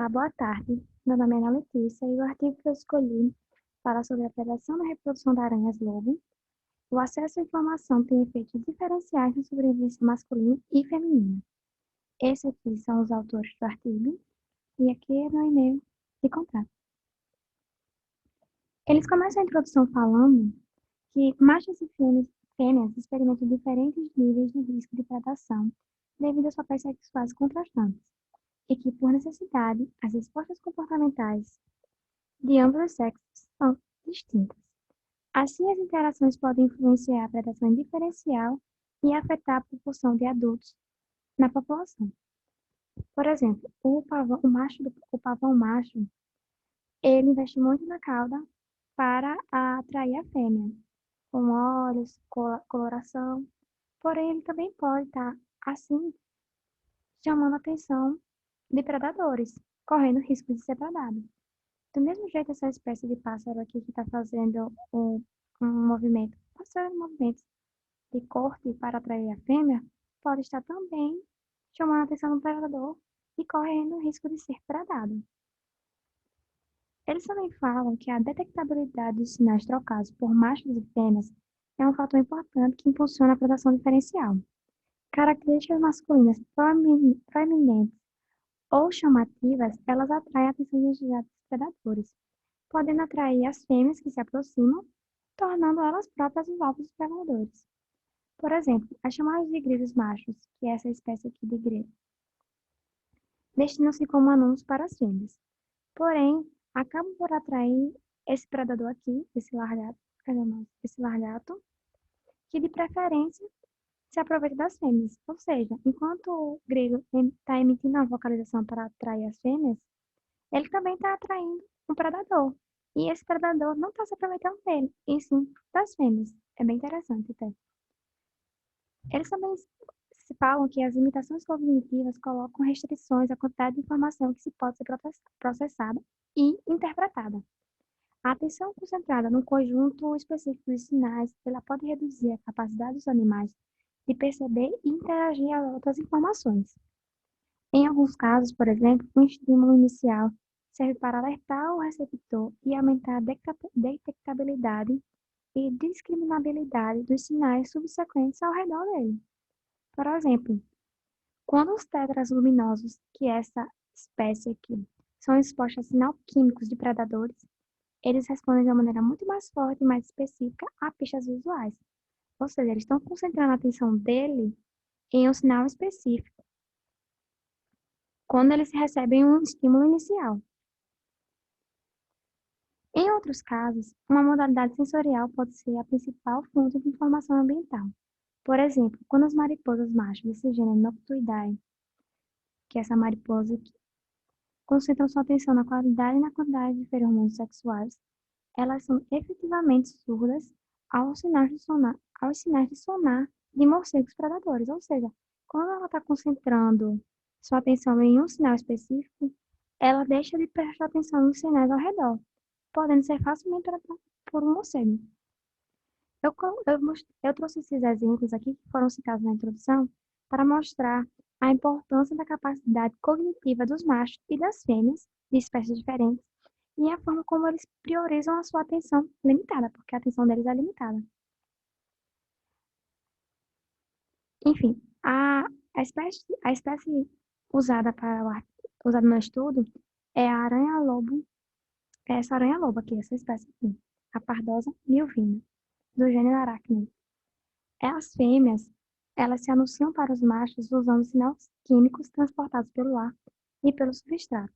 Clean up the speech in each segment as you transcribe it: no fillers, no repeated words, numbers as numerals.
Olá, boa tarde. Meu nome é Ana Letícia e o artigo que eu escolhi fala sobre a predação e reprodução da aranhas-lobo. O acesso à informação tem efeitos diferenciais na sobrevivência masculina e feminina. Esses aqui são os autores do artigo e aqui é meu e-mail de contato. Eles começam a introdução falando que machos e fêmeas experimentam diferentes níveis de risco de predação devido aos papéis sexuais contrastantes e que, por necessidade, as respostas comportamentais de ambos os sexos são distintas. Assim, as interações podem influenciar a predação diferencial e afetar a proporção de adultos na população. Por exemplo, o pavão macho, ele investe muito na cauda para atrair a fêmea, com olhos, coloração, porém ele também pode estar, assim, chamando a atenção de predadores, correndo risco de ser predado. Do mesmo jeito, essa espécie de pássaro aqui que está fazendo um movimento, passando movimentos de corte para atrair a fêmea, pode estar também chamando a atenção do predador e correndo o risco de ser predado. Eles também falam que a detectabilidade dos sinais trocados por machos e fêmeas é um fator importante que impulsiona a predação diferencial. Características masculinas proeminentes ou chamativas, elas atraem a atenção dos predadores, podendo atrair as fêmeas que se aproximam, tornando elas próprias os alvos dos predadores. Por exemplo, as chamadas de grilos machos, que é essa espécie aqui de grilo, destinam-se como anúncios para as fêmeas. Porém, acabam por atrair esse predador aqui, esse largato, que de preferência se aproveita das fêmeas. Ou seja, enquanto o grilo está emitindo a vocalização para atrair as fêmeas, ele também está atraindo um predador. E esse predador não está se aproveitando dele, e sim das fêmeas. É bem interessante até. Eles também falam que as limitações cognitivas colocam restrições à quantidade de informação que se pode ser processada e interpretada. A atenção concentrada num conjunto específico de sinais, ela pode reduzir a capacidade dos animais de perceber e interagir a outras informações. Em alguns casos, por exemplo, um estímulo inicial serve para alertar o receptor e aumentar a detectabilidade e discriminabilidade dos sinais subsequentes ao redor dele. Por exemplo, quando os tetras luminosos, que é essa espécie aqui, são expostos a sinais químicos de predadores, eles respondem de uma maneira muito mais forte e mais específica a pistas visuais. Ou seja, eles estão concentrando a atenção dele em um sinal específico, quando eles recebem um estímulo inicial. Em outros casos, uma modalidade sensorial pode ser a principal fonte de informação ambiental. Por exemplo, quando as mariposas machos desse gênero Noctuidae, que é essa mariposa aqui, concentram sua atenção na qualidade e na quantidade de feromônios sexuais, elas são efetivamente surdas aos sinais de sonar de morcegos predadores. Ou seja, quando ela está concentrando sua atenção em um sinal específico, ela deixa de prestar atenção nos sinais ao redor, podendo ser facilmente tratados por um morcego. Eu trouxe esses exemplos aqui, que foram citados na introdução, para mostrar a importância da capacidade cognitiva dos machos e das fêmeas de espécies diferentes e a forma como eles priorizam a sua atenção limitada, porque a atenção deles é limitada. Enfim, a espécie usada no estudo é a aranha-lobo, essa aranha-lobo aqui, essa espécie aqui, a Pardosa milvina, do gênero Arachnid. As fêmeas, elas se anunciam para os machos usando sinais químicos transportados pelo ar e pelo substrato.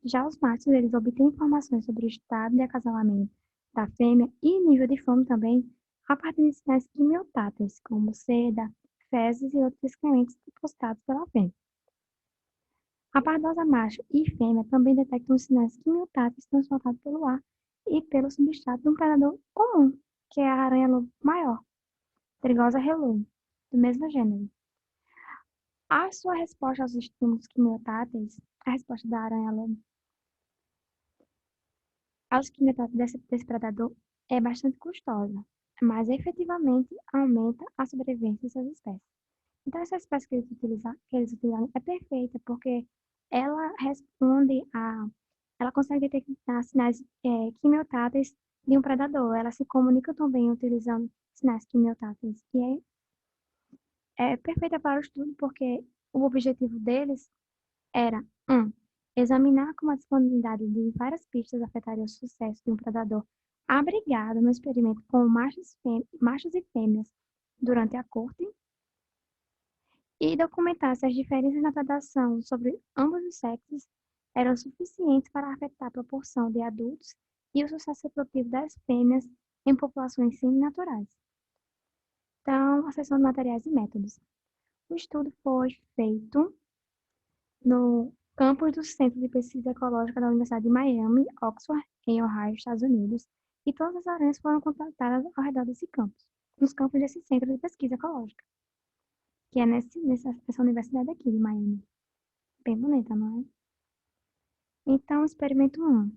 Já os machos, eles obtêm informações sobre o estado de acasalamento da fêmea e nível de fome também a partir de sinais quimiotáteis, como seda, fezes e outros excrementos depositados pela fêmea. A pardosa macho e fêmea também detectam os sinais quimiotáteis transportados pelo ar e pelo substrato de um predador comum, que é a aranha-lobo maior, Trigosa relum, do mesmo gênero. A sua resposta aos estímulos quimiotáteis, a resposta da aranha-lobo aos quimiotáteis desse predador é bastante custosa, mas efetivamente aumenta a sobrevivência dessas espécies. Então, essa espécie que eles utilizaram é perfeita, porque ela responde a... Ela consegue detectar sinais quimiotáteis de um predador. Ela se comunica também utilizando sinais quimiotáteis. E é perfeita para o estudo porque o objetivo deles era 1. Examinar como a disponibilidade de várias pistas afetaria o sucesso de um predador abrigado no experimento com machos e fêmeas durante a corte e documentar se as diferenças na predação sobre ambos os sexos eram suficientes para afetar a proporção de adultos e o sucesso reprodutivo das fêmeas em populações seminaturais. Então, a seção de materiais e métodos. O estudo foi feito no campus do Centro de Pesquisa Ecológica da Universidade de Miami, Oxford, em Ohio, Estados Unidos, e todas as aranhas foram contratadas ao redor desse campus, nos campos desse Centro de Pesquisa Ecológica, que é nessa universidade aqui de Miami. Bem bonita, não é? Então, experimento 1.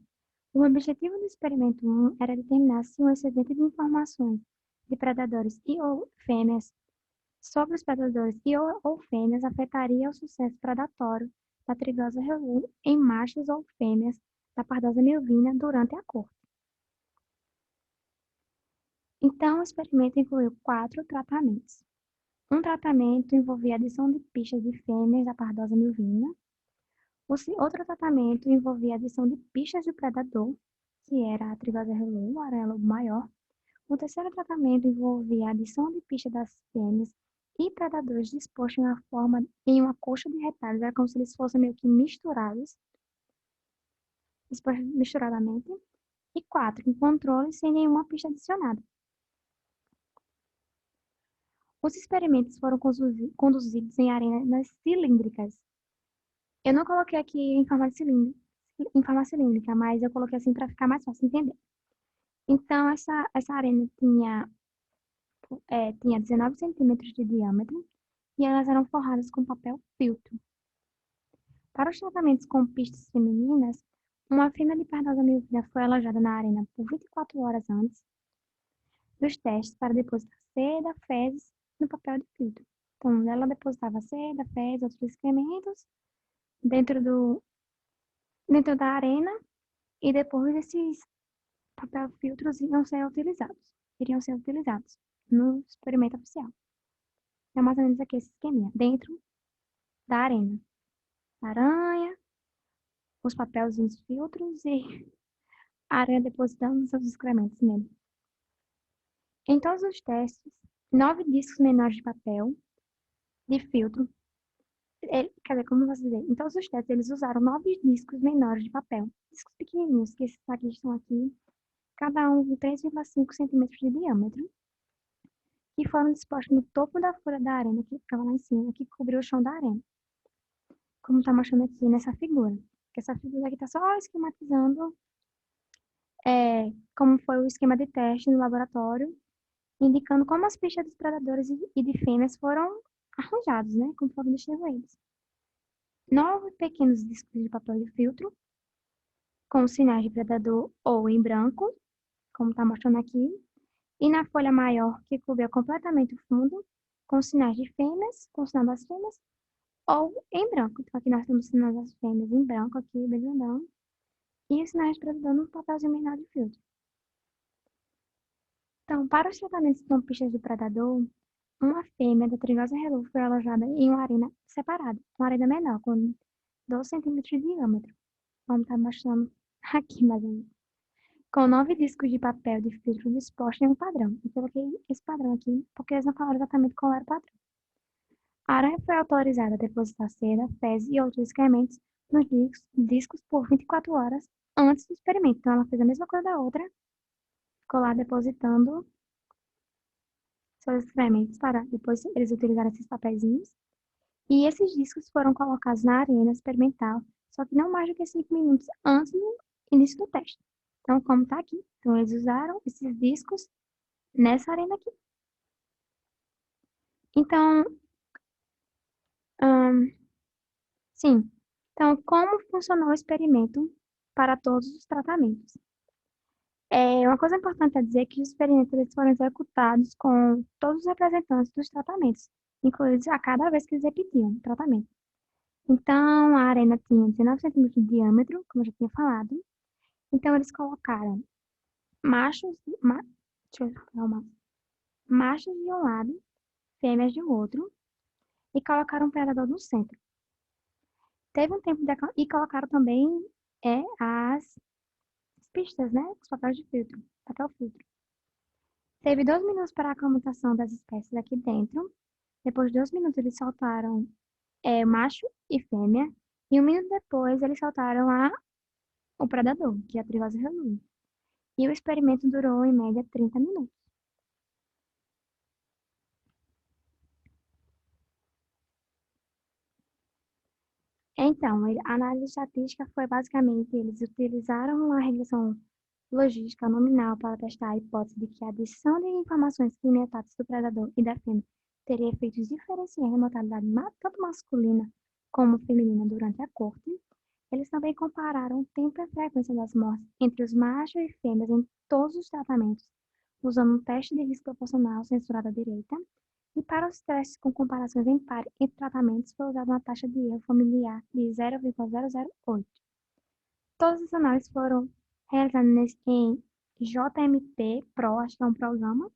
O objetivo do experimento 1 era determinar se um excedente de informações de predadores e ou fêmeas sobre os predadores e ou fêmeas afetaria o sucesso predatório da trigosa relu em machos ou fêmeas da pardosa milvina durante a corte. Então, o experimento incluiu 4 tratamentos. Um tratamento envolvia a adição de pistas de fêmeas da pardosa milvina. Outro tratamento envolvia a adição de pistas de predador, que era a trigosa relu, o aranha-lobo maior. O terceiro tratamento envolvia a adição de pistas das fêmeas e predadores dispostos em uma coxa de retalhos, era como se eles fossem meio que misturados, dispostos misturadamente. E 4, um controle sem nenhuma pista adicionada. Os experimentos foram conduzidos em arenas cilíndricas. Eu não coloquei aqui em forma cilíndrica, mas eu coloquei assim para ficar mais fácil entender. Então, essa arena tinha 19 centímetros de diâmetro e elas eram forradas com papel filtro. Para os tratamentos com pistas femininas, uma fêmea de pardosa milvina foi alojada na arena por 24 horas antes dos testes para depositar seda, fezes no papel de filtro. Então, ela depositava seda, fezes, outros excrementos dentro da arena e depois esses papel filtros iriam ser utilizados no experimento oficial. É mais ou menos aqui esse esqueminha, dentro da arena. Aranha, os papelzinhos filtros e a aranha depositando seus excrementos nele. Em todos os testes, 9 discos menores de papel de filtro, quer dizer, como você dizer, em todos os testes eles usaram 9 discos menores de papel, discos pequenininhos, que esses aqui estão aqui, cada um com 3,5 centímetros de diâmetro, que foram dispostos no topo da folha da arena, que ficava lá em cima, que cobriu o chão da arena, como está mostrando aqui nessa figura. Que essa figura aqui está só esquematizando como foi o esquema de teste no laboratório, indicando como as pistas dos predadores e de fêmeas foram arranjados, né, como foram distribuídos. 9 pequenos discos de papel de filtro, com sinais de predador ou em branco, como está mostrando aqui, e na folha maior, que cobria completamente o fundo, com sinais de fêmeas, com o sinal das fêmeas, ou em branco. Então, aqui nós temos os sinais das fêmeas em branco, aqui, bem grandão, e os sinais de predador no papelzinho menor de filtro. Então, para os tratamentos com pistas de predador, uma fêmea da trigosa relu foi alojada em uma arena separada, uma arena menor, com 12 centímetros de diâmetro, como está mostrando aqui mais ou menos, com 9 discos de papel de filtro dispostos em um padrão. Eu coloquei esse padrão aqui porque eles não falaram exatamente qual era o padrão. A aranha foi autorizada a depositar seda, fezes e outros excrementos nos discos por 24 horas antes do experimento. Então, ela fez a mesma coisa da outra, ficou lá depositando seus excrementos para depois eles utilizarem esses papeizinhos. E esses discos foram colocados na arena experimental, só que não mais do que 5 minutos antes do início do teste. Então, como está aqui. Então, eles usaram esses discos nessa arena aqui. Então, sim. Então, como funcionou o experimento para todos os tratamentos? Uma coisa importante a dizer é que os experimentos eles foram executados com todos os representantes dos tratamentos, incluídos a cada vez que eles repetiam o tratamento. Então, a arena tinha 19 centímetros de diâmetro, como eu já tinha falado. Então, eles colocaram machos, deixa eu falar machos de um lado, fêmeas de outro, e colocaram um predador no centro. Teve um tempo e colocaram também as pistas, né? Os papéis de filtro, papel filtro. Teve 2 minutos para a aclimatação das espécies aqui dentro. Depois de 2 minutos, eles soltaram macho e fêmea. E 1 minuto depois, eles soltaram o predador, que é a Trigosa relui. E o experimento durou, em média, 30 minutos. Então, a análise estatística foi basicamente, eles utilizaram uma regressão logística nominal para testar a hipótese de que a adição de informações quimiotáticas do predador e da fêmea teria efeitos diferenciais na mortalidade tanto masculina como feminina durante a corte. Eles também compararam o tempo e a frequência das mortes entre os machos e fêmeas em todos os tratamentos, usando um teste de risco proporcional censurado à direita, e para os testes com comparações em par entre tratamentos foi usada uma taxa de erro familiar de 0,008. Todas as análises foram realizadas em JMP Pro, acho que é um programa,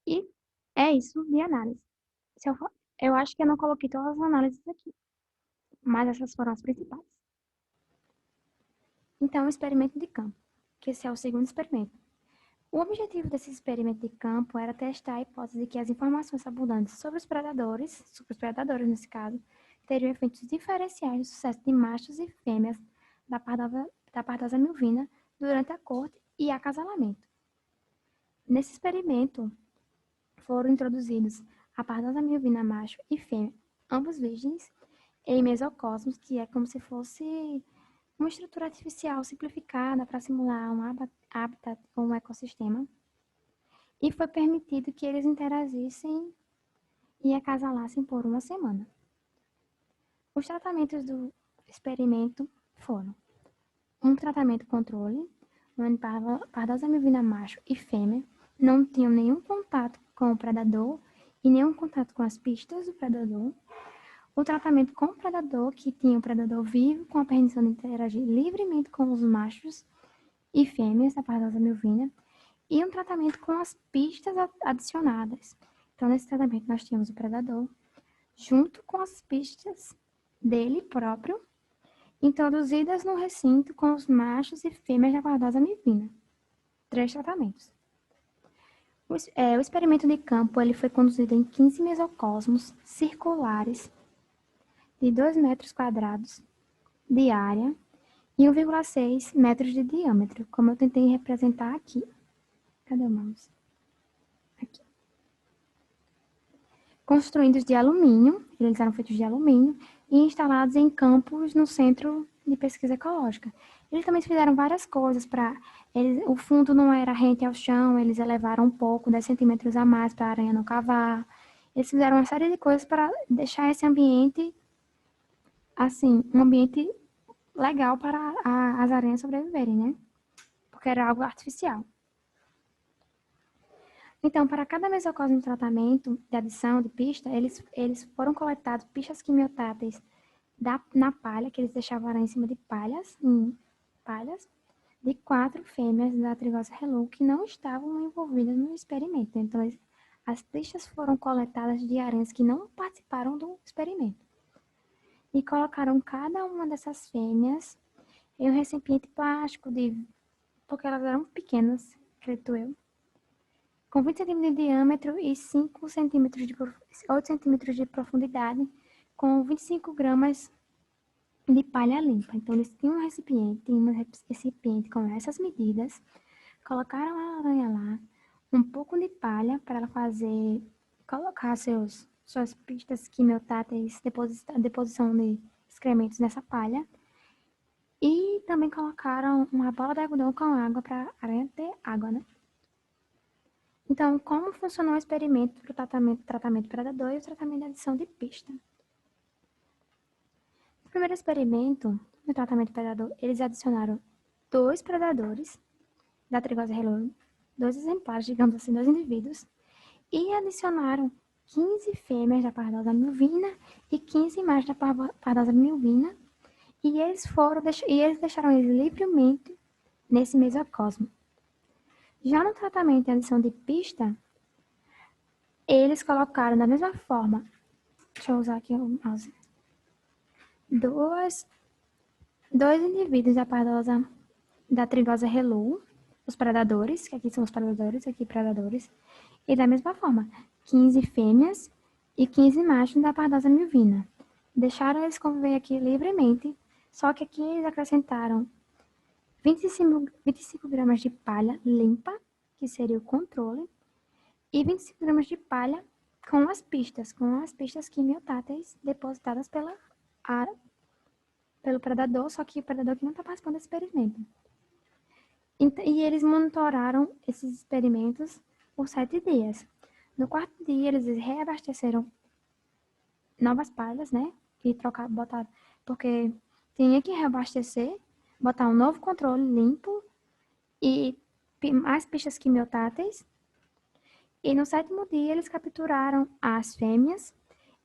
e é isso de análise. Eu acho que eu não coloquei todas as análises aqui, mas essas foram as principais. Então, o experimento de campo, que esse é o segundo experimento. O objetivo desse experimento de campo era testar a hipótese de que as informações abundantes sobre os predadores nesse caso, teriam efeitos diferenciais no sucesso de machos e fêmeas da pardosa milvina durante a corte e acasalamento. Nesse experimento, foram introduzidos a pardosa milvina macho e fêmea, ambos virgens, em mesocosmos, que é como se fosse uma estrutura artificial simplificada para simular um habitat ou um ecossistema, e foi permitido que eles interagissem e acasalassem por uma semana. Os tratamentos do experimento foram um tratamento controle, onde pardosa milvina macho e fêmea não tinham nenhum contato com o predador e nenhum contato com as pistas do predador. O tratamento com o predador, que tinha o predador vivo, com a permissão de interagir livremente com os machos e fêmeas da pardosa milvina, e um tratamento com as pistas adicionadas. Então, nesse tratamento, nós tínhamos o predador, junto com as pistas dele próprio, introduzidas no recinto com os machos e fêmeas da pardosa milvina. 3 tratamentos. O experimento de campo ele foi conduzido em 15 mesocosmos circulares de 2 metros quadrados de área e 1,6 metros de diâmetro, como eu tentei representar aqui. Cadê o mouse? Aqui. Construídos de alumínio, eles eram feitos de alumínio, e instalados em campos no Centro de Pesquisa Ecológica. Eles também fizeram várias coisas para... O fundo não era rente ao chão, eles elevaram um pouco, 10 centímetros a mais para a aranha não cavar. Eles fizeram uma série de coisas para deixar esse ambiente, assim, um ambiente legal para as aranhas sobreviverem, né? Porque era algo artificial. Então, para cada mesocosmo de tratamento de adição de pista, eles foram coletados pistas quimiotáteis na palha, que eles deixavam em cima de palhas, de 4 fêmeas da Trigosa relou que não estavam envolvidas no experimento. Então, as pistas foram coletadas de aranhas que não participaram do experimento. E colocaram cada uma dessas fêmeas em um recipiente plástico, porque elas eram pequenas, acredito eu, com 20 centímetros de diâmetro e 8 centímetros de profundidade, com 25 gramas de palha limpa. Então, eles tinham um recipiente com essas medidas, colocaram a aranha lá, um pouco de palha para ela colocar suas pistas quimiotáteis, deposição de excrementos nessa palha, e também colocaram uma bola de algodão com água para a aranha ter água, né? Então, como funcionou o experimento para o tratamento predador e o tratamento de adição de pista? No primeiro experimento, no tratamento predador, eles adicionaram 2 predadores da Trigosa reloi, 2 exemplares, digamos assim, 2 indivíduos, e adicionaram 15 fêmeas da pardosa milvina e 15 machos da pardosa milvina, e eles deixaram eles livremente nesse mesocosmo. Já no tratamento de adição de pista, eles colocaram da mesma forma, deixa eu usar aqui o mouse, dois indivíduos da pardosa da trigosa Hello, os predadores, que aqui são os predadores, aqui predadores, e da mesma forma, 15 fêmeas e 15 machos da pardosa milvina. Deixaram eles conviver aqui livremente, só que aqui eles acrescentaram 25 gramas de palha limpa, que seria o controle, e 25 gramas de palha com as pistas quimiotáteis depositadas pelo predador, só que o predador que não está participando desse experimento. E eles monitoraram esses experimentos por 7 dias. No quarto dia, eles reabasteceram novas palhas, né? E botaram, porque tinha que reabastecer, botar um novo controle limpo e mais pistas quimiotáteis. E no 7º dia, eles capturaram as fêmeas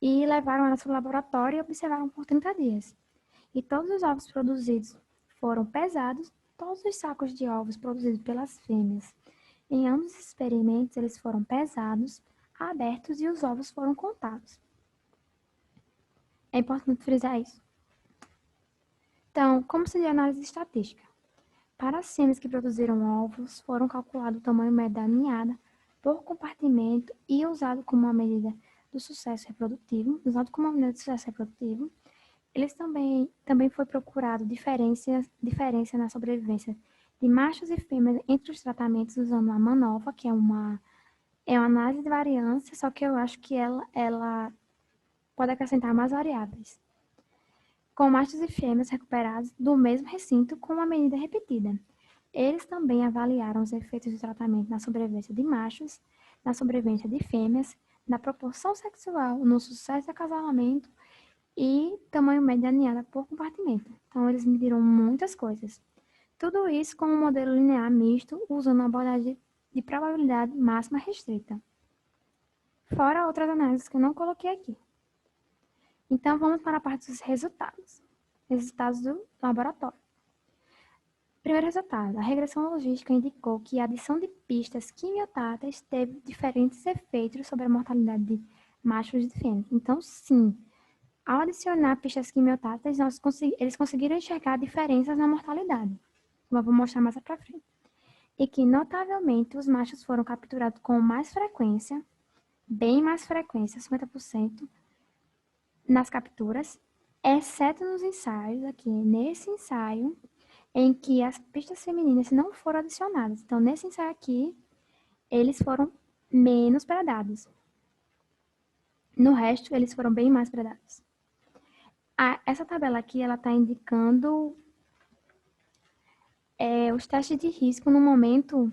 e levaram elas para o laboratório e observaram por 30 dias. E todos os ovos produzidos foram pesados, todos os sacos de ovos produzidos pelas fêmeas. Em ambos os experimentos, eles foram pesados, abertos e os ovos foram contados. É importante frisar isso. Então, como seria a análise estatística? Para as fêmeas que produziram ovos, foram calculado o tamanho médio da ninhada por compartimento e usado como uma medida do sucesso reprodutivo. Eles também foi procurado diferença na sobrevivência de machos e fêmeas entre os tratamentos usando a MANOVA, que é uma análise de variância, só que eu acho que ela pode acrescentar mais variáveis. Com machos e fêmeas recuperados do mesmo recinto com uma medida repetida. Eles também avaliaram os efeitos do tratamento na sobrevivência de machos, na sobrevivência de fêmeas, na proporção sexual, no sucesso de acasalamento e tamanho médio da ninhada por compartimento. Então, eles mediram muitas coisas. Tudo isso com um modelo linear misto, usando uma abordagem de probabilidade máxima restrita. Fora outras análises que eu não coloquei aqui. Então, vamos para a parte dos resultados. Resultados do laboratório. Primeiro resultado, a regressão logística indicou que a adição de pistas quimiotáteis teve diferentes efeitos sobre a mortalidade de machos e fêmeas. Então, sim, ao adicionar pistas quimiotáteis, eles conseguiram enxergar diferenças na mortalidade, como eu vou mostrar mais para frente. E que, notavelmente, os machos foram capturados com mais frequência, bem mais frequência, 50%, nas capturas, exceto nos ensaios, aqui, nesse ensaio, em que as pistas femininas não foram adicionadas. Então, nesse ensaio aqui, eles foram menos predados. No resto, eles foram bem mais predados. Essa tabela aqui, ela está indicando os testes de risco no momento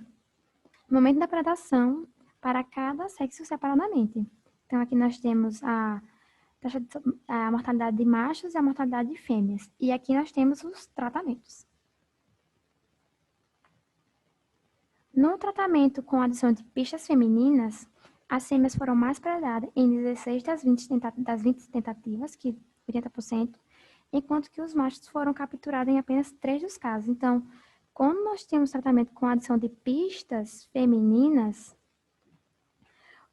da predação para cada sexo separadamente. Então, aqui nós temos a mortalidade de machos e a mortalidade de fêmeas. E aqui nós temos os tratamentos. No tratamento com a adição de pistas femininas, as fêmeas foram mais predadas em 16 das 20 tentativas, que 80%, enquanto que os machos foram capturados em apenas 3 dos casos. Então, quando nós temos tratamento com a adição de pistas femininas,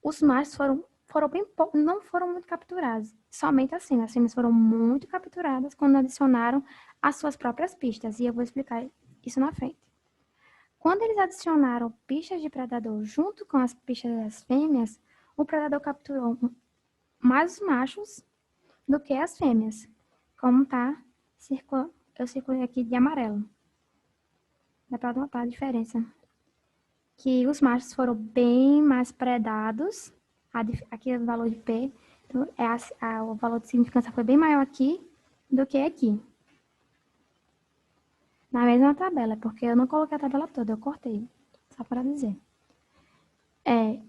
os machos não foram muito capturados, somente as fêmeas. As fêmeas foram muito capturadas quando adicionaram as suas próprias pistas, e eu vou explicar isso na frente. Quando eles adicionaram pistas de predador junto com as pistas das fêmeas, o predador capturou mais os machos do que as fêmeas, como tá, eu circulei aqui de amarelo. Dá para notar a diferença. Que os machos foram bem mais predados, aqui é o valor de P, então o valor de significância foi bem maior aqui do que aqui. Na mesma tabela, porque eu não coloquei a tabela toda, eu cortei, só para dizer.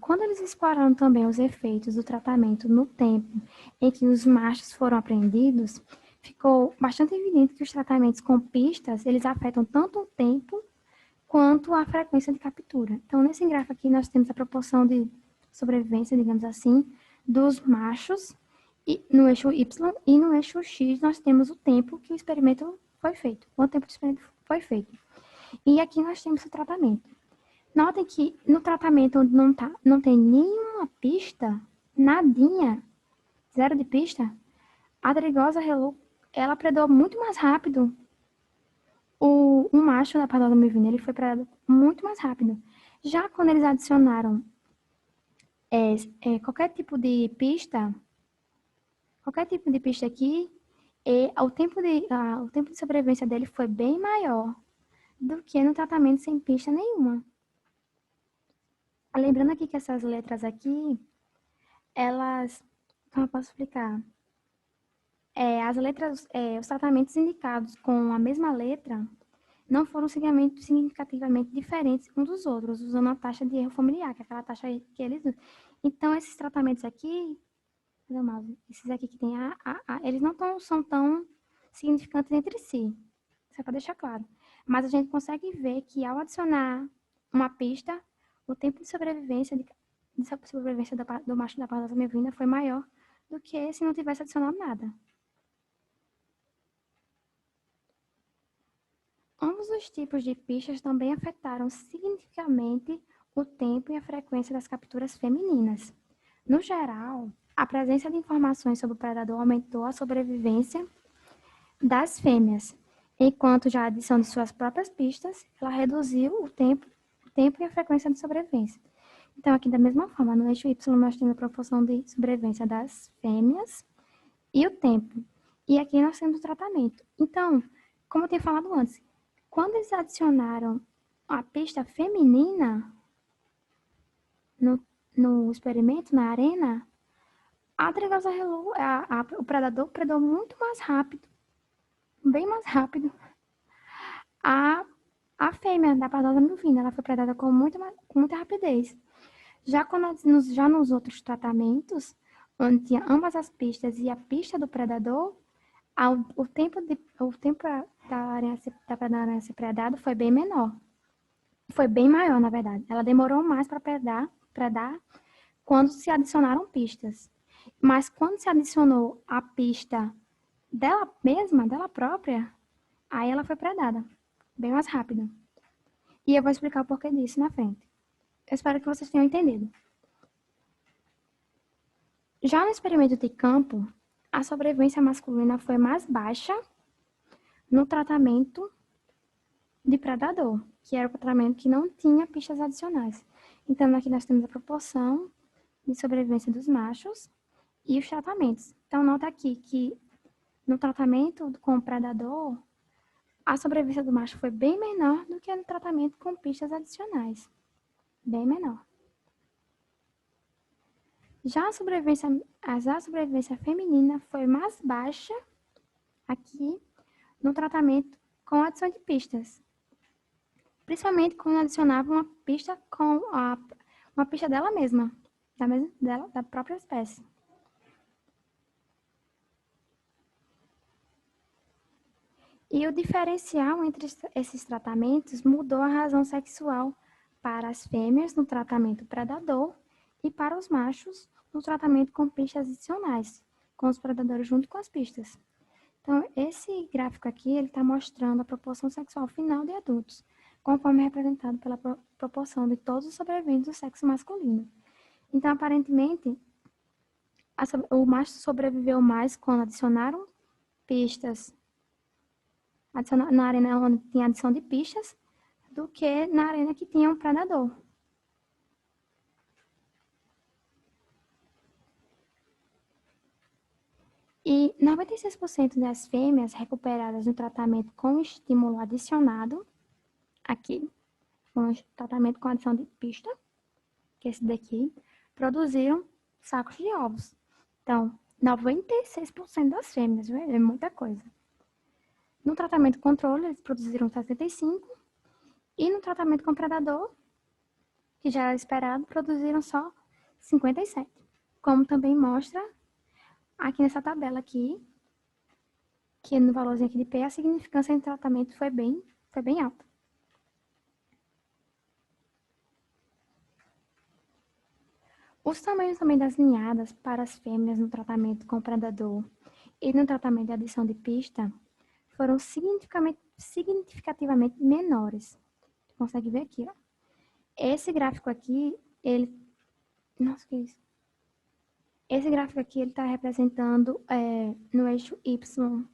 Quando eles exploraram também os efeitos do tratamento no tempo em que os machos foram apreendidos, ficou bastante evidente que os tratamentos com pistas, eles afetam tanto o tempo quanto a frequência de captura. Então, nesse gráfico aqui, nós temos a proporção de sobrevivência, digamos assim, dos machos e no eixo Y, e no eixo X nós temos o tempo que o experimento foi feito, quanto tempo do experimento foi feito. E aqui nós temos o tratamento. Notem que no tratamento onde não tem nenhuma pista, nadinha, zero de pista, a Drigosa Hello, ela predou muito mais rápido. O macho da Paddola Mivina, ele foi predado muito mais rápido. Já quando eles adicionaram qualquer tipo de pista aqui, o tempo de sobrevivência dele foi bem maior do que no tratamento sem pista nenhuma. Lembrando aqui que essas letras aqui, elas, como eu posso explicar? As letras, os tratamentos indicados com a mesma letra não foram significativamente diferentes uns dos outros, usando a taxa de erro familiar, que é aquela taxa que eles usam. Então, esses tratamentos aqui, esses aqui que tem eles não são tão significantes entre si. Isso é para deixar claro. Mas a gente consegue ver que ao adicionar uma pista, o tempo de sobrevivência do macho da Paddola Mivina foi maior do que se não tivesse adicionado nada. Ambos os tipos de pistas também afetaram significativamente o tempo e a frequência das capturas femininas. No geral, a presença de informações sobre o predador aumentou a sobrevivência das fêmeas, enquanto já a adição de suas próprias pistas, ela reduziu o tempo e a frequência de sobrevivência. Então, aqui da mesma forma, no eixo Y nós temos a proporção de sobrevivência das fêmeas e o tempo. E aqui nós temos o tratamento. Então, como eu tinha falado antes, quando eles adicionaram a pista feminina no experimento, na arena, a Drigosa Hello, o predador predou muito mais rápido, bem mais rápido. A fêmea da Paddola Mivina, ela foi predada com muita rapidez. Já nos outros tratamentos, onde tinha ambas as pistas e a pista do predador, o tempo da aranha ser predada foi bem menor. Foi bem maior, na verdade. Ela demorou mais para predar quando se adicionaram pistas. Mas quando se adicionou a pista dela mesma, dela própria, aí ela foi predada. Bem mais rápido. E eu vou explicar o porquê disso na frente. Eu espero que vocês tenham entendido. Já no experimento de campo, a sobrevivência masculina foi mais baixa no tratamento de predador, que era o tratamento que não tinha pistas adicionais. Então, aqui nós temos a proporção de sobrevivência dos machos e os tratamentos. Então, nota aqui que no tratamento com o predador, a sobrevivência do macho foi bem menor do que no tratamento com pistas adicionais. Bem menor. Já a sobrevivência feminina foi mais baixa aqui no tratamento com a adição de pistas. Principalmente quando adicionava uma pista uma pista dela mesma, da própria espécie. E o diferencial entre esses tratamentos mudou a razão sexual para as fêmeas no tratamento predador e para os machos no tratamento com pistas adicionais, com os predadores junto com as pistas. Então, esse gráfico aqui, ele está mostrando a proporção sexual final de adultos, conforme representado pela proporção de todos os sobreviventes do sexo masculino. Então, aparentemente, o macho sobreviveu mais quando adicionaram pistas na arena onde tinha adição de pistas do que na arena que tinha um predador. E 96% das fêmeas recuperadas no tratamento com estímulo adicionado, aqui, com tratamento com adição de pista, que é esse daqui, produziram sacos de ovos. Então, 96% das fêmeas, é muita coisa. No tratamento controle, eles produziram 75%, e no tratamento com predador, que já era esperado, produziram só 57%. Como também mostra aqui nessa tabela aqui, que no valorzinho aqui de P, a significância em tratamento foi bem alta. Os tamanhos também das ninhadas para as fêmeas no tratamento com predador e no tratamento de adição de pista foram significativamente menores. Tu consegue ver aqui, ó. Esse gráfico aqui, ele... Nossa, que é isso? Esse gráfico aqui, ele está representando no eixo Y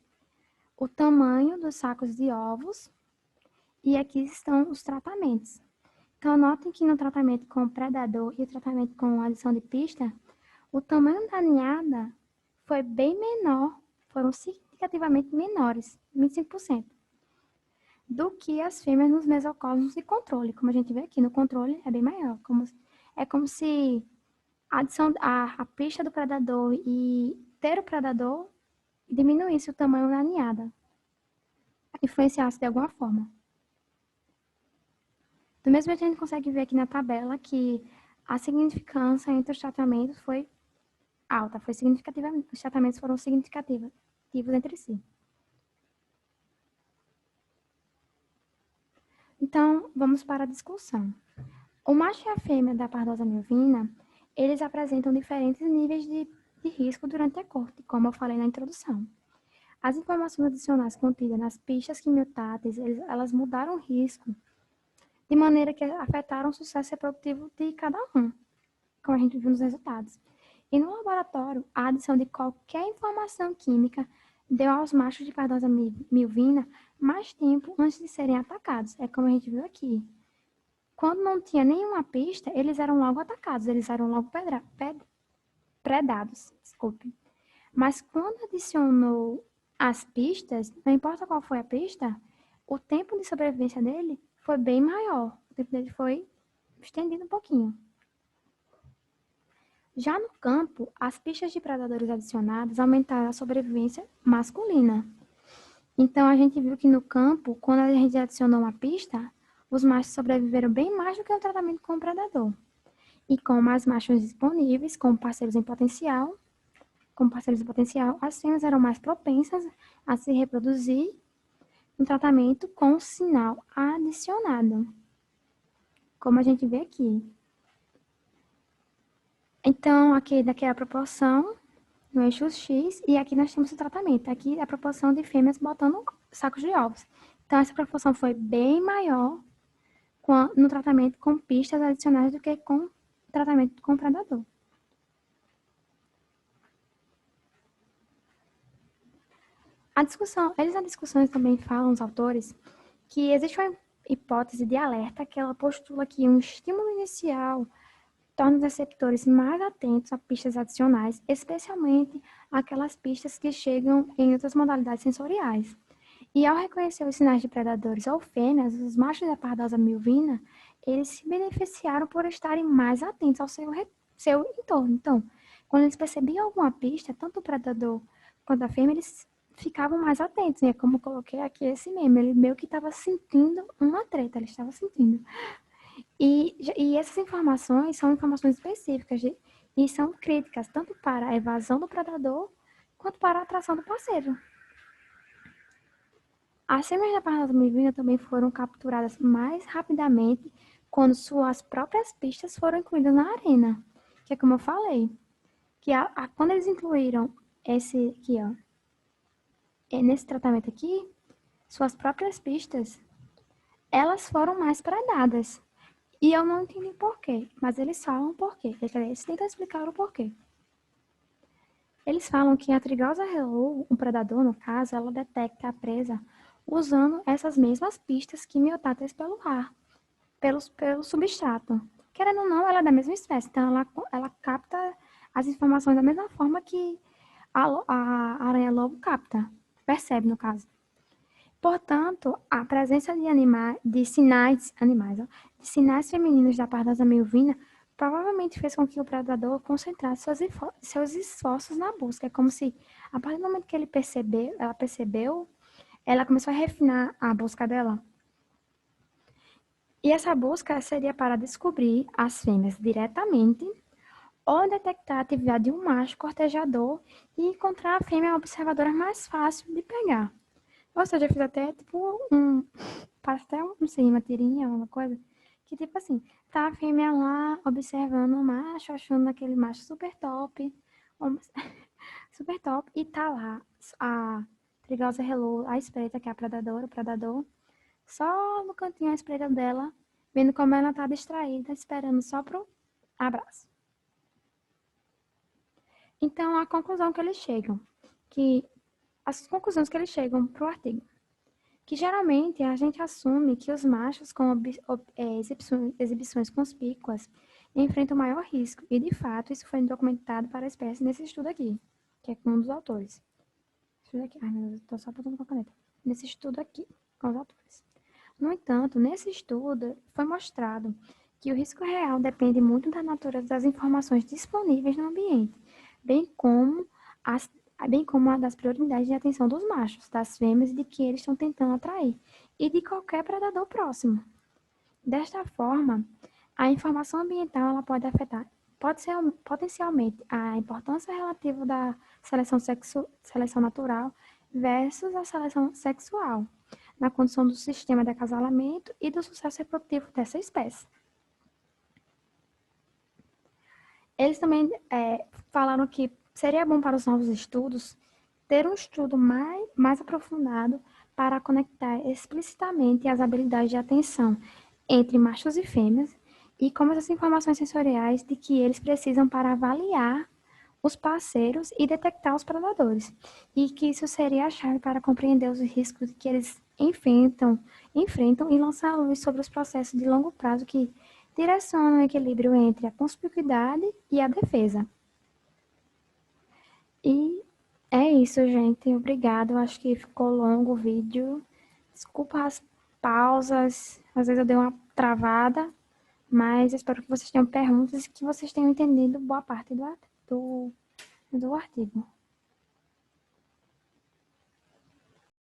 o tamanho dos sacos de ovos e aqui estão os tratamentos. Então, notem que no tratamento com predador e o tratamento com adição de pista, o tamanho da ninhada foi bem menor, foram significativamente menores, 25%, do que as fêmeas nos mesocosmos de controle. Como a gente vê aqui, no controle é bem maior. É como se a pista do predador e ter o predador diminuísse o tamanho da ninhada, influenciasse de alguma forma. Do mesmo jeito, a gente consegue ver aqui na tabela que a significância entre os tratamentos foi alta, foi significativa, os tratamentos foram significativos entre si. Então, vamos para a discussão. O macho e a fêmea da pardosa milvina, eles apresentam diferentes níveis de risco durante a corte, como eu falei na introdução. As informações adicionais contidas nas pistas quimiotáteis, elas mudaram o risco de maneira que afetaram o sucesso reprodutivo de cada um, como a gente viu nos resultados. E no laboratório, a adição de qualquer informação química deu aos machos de pardosa milvina mais tempo antes de serem atacados. É como a gente viu aqui. Quando não tinha nenhuma pista, eles eram logo atacados, eles eram logo predados. Desculpe. Mas quando adicionou as pistas, não importa qual foi a pista, o tempo de sobrevivência dele foi bem maior. O tempo dele foi estendido um pouquinho. Já no campo, as pistas de predadores adicionados aumentaram a sobrevivência masculina. Então, a gente viu que no campo, quando a gente adicionou uma pista, os machos sobreviveram bem mais do que o tratamento com o predador. E com mais machos disponíveis, como parceiros em potencial, as fêmeas eram mais propensas a se reproduzir no tratamento com sinal adicionado, como a gente vê aqui. Então, aqui daqui é a proporção no eixo X, e aqui nós temos o tratamento. Aqui é a proporção de fêmeas botando sacos de ovos. Então, essa proporção foi bem maior no tratamento com pistas adicionais do que com tratamento com predador. Eles na discussão também falam, os autores, que existe uma hipótese de alerta que ela postula que um estímulo inicial torna os receptores mais atentos a pistas adicionais, especialmente aquelas pistas que chegam em outras modalidades sensoriais. E ao reconhecer os sinais de predadores ou fêmeas, os machos da pardosa milvina, eles se beneficiaram por estarem mais atentos ao seu entorno. Então, quando eles percebiam alguma pista, tanto o predador quanto a fêmea, eles ficavam mais atentos, né? Como eu coloquei aqui esse meme, ele meio que estava sentindo uma treta, ele estava sentindo. E essas informações são informações específicas e são críticas, tanto para a evasão do predador, quanto para a atração do parceiro. As fêmeas da pardosa milvina também foram capturadas mais rapidamente quando suas próprias pistas foram incluídas na arena, que é como eu falei, que quando eles incluíram esse aqui, ó, nesse tratamento aqui, suas próprias pistas, elas foram mais predadas. E eu não entendi porquê, mas eles falam porquê. Eles tentam explicar o porquê. Eles falam que a trigosa hello, um predador no caso, ela detecta a presa usando essas mesmas pistas quimiotáteis pelo ar, pelo substrato. Querendo ou não, ela é da mesma espécie, então ela capta as informações da mesma forma que a aranha-lobo capta, percebe no caso. Portanto, a presença de sinais femininos da pardosa milvina provavelmente fez com que o predador concentrasse seus esforços na busca. É como se, a partir do momento que ela percebeu, ela começou a refinar a busca dela. E essa busca seria para descobrir as fêmeas diretamente ou detectar a atividade de um macho cortejador e encontrar a fêmea observadora mais fácil de pegar. Ou seja, eu fiz até tipo parece até não sei, uma tirinha, uma coisa, Que tipo assim, tá a fêmea lá observando o macho, achando aquele macho super top, super top, e tá lá a Trigosa Hello, a espreita, que é a predadora, o predador, só no cantinho à espreita dela, vendo como ela tá distraída, esperando só pro abraço. Então, a conclusão que eles chegam, que as conclusões que eles chegam pro artigo, que geralmente a gente assume que os machos com exibições conspícuas enfrentam maior risco, e de fato isso foi documentado para a espécie nesse estudo aqui, que é com um dos autores. Estudo aqui, ai meu Deus, estou só apontando com a caneta. Nesse estudo aqui, com os autores. No entanto, nesse estudo foi mostrado que o risco real depende muito da natureza das informações disponíveis no ambiente, bem como as bem como a das prioridades de atenção dos machos, das fêmeas e de que eles estão tentando atrair, e de qualquer predador próximo. Desta forma, a informação ambiental ela pode afetar potencialmente a importância relativa da seleção natural versus a seleção sexual, na condição do sistema de acasalamento e do sucesso reprodutivo dessa espécie. Eles também falaram que seria bom para os novos estudos ter um estudo mais aprofundado para conectar explicitamente as habilidades de atenção entre machos e fêmeas e como essas informações sensoriais de que eles precisam para avaliar os parceiros e detectar os predadores. E que isso seria a chave para compreender os riscos que eles enfrentam e lançar luz sobre os processos de longo prazo que direcionam o equilíbrio entre a conspicuidade e a defesa. E é isso, gente. Obrigado. Acho que ficou longo o vídeo. Desculpa as pausas. Às vezes eu dei uma travada. Mas espero que vocês tenham perguntas e que vocês tenham entendido boa parte do artigo.